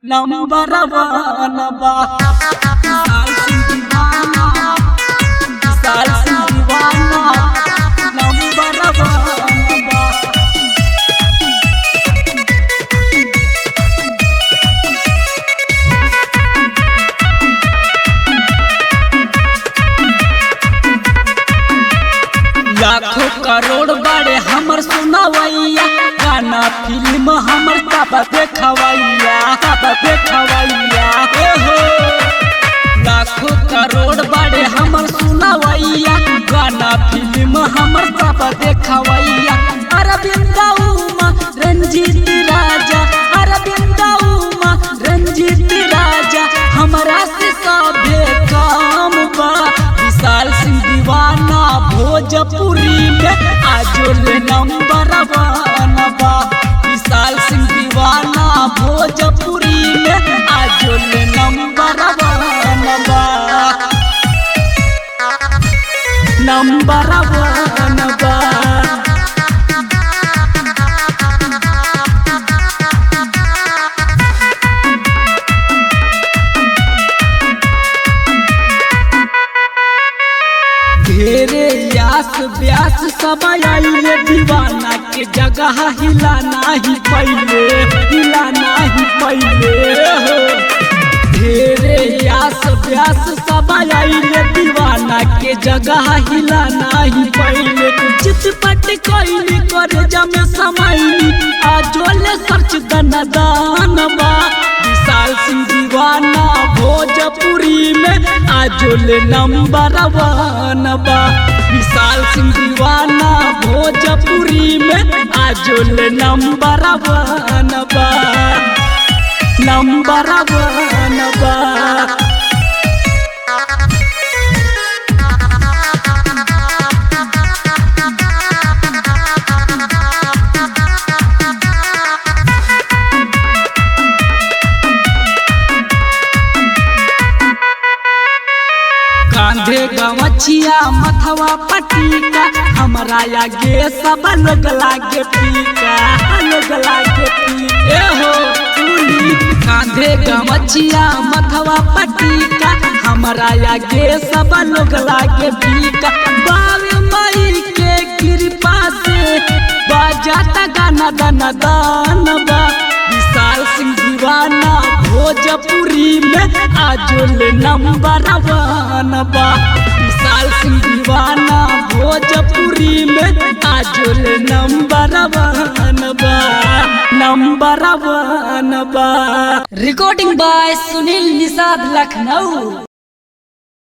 Number one बा विशाल सिंह दीवाना number one बा। लाखों करोड़ बड़े हमर सुनावैया गाना फिल्म हमर सब देखवैया हो। लाखों करोड़ बड़े हमर सुनावैया गाना फिल्म हमर सब देखवैया। अरविंद उमा रंजीत राजा अरविंद उमा रंजीत राजा हमरा से सभे काम बा। विशाल सिंह दीवाना भोजपुरी में आजोल नंबर वन बा। विशाल सिंह दीवाना भोजपुरी में आजोल नंबर वन बा। नंबर वन बा। घेरे यास व्यास सब आइले दीवाना के जगह हिलाना ही पहले हो। घेरे यास व्यास सब आइले दीवाना के जगह हिलाना ही पहले। चितपट कोई करे जमे समाई आजोले सर्च दान बा। विशाल सिंह दीवाना भोजपुरी में आजोल नंबर वन बा। विशाल सिंह दीवाना भोजपुरी में आजोल नंबर वन बा। नंबर वन बा। कांधे गवचिया मथवा पटीका हमरा आगे सब लोग लागे पीका हो। कांधे गवचिया मथवा पटीका हमरा आगे सब लोग लागे पीका। बावे मई के कृपा से बजाता गाना दान बा। विशाल सिंह दीवाना भोजपुरी में आजोल नंबर वन बा। विशाल सिंह दीवाना भोजपुरी में आजोल नंबर वन बा। नंबर वन बा। Recording by Sunil Nishad Lucknow.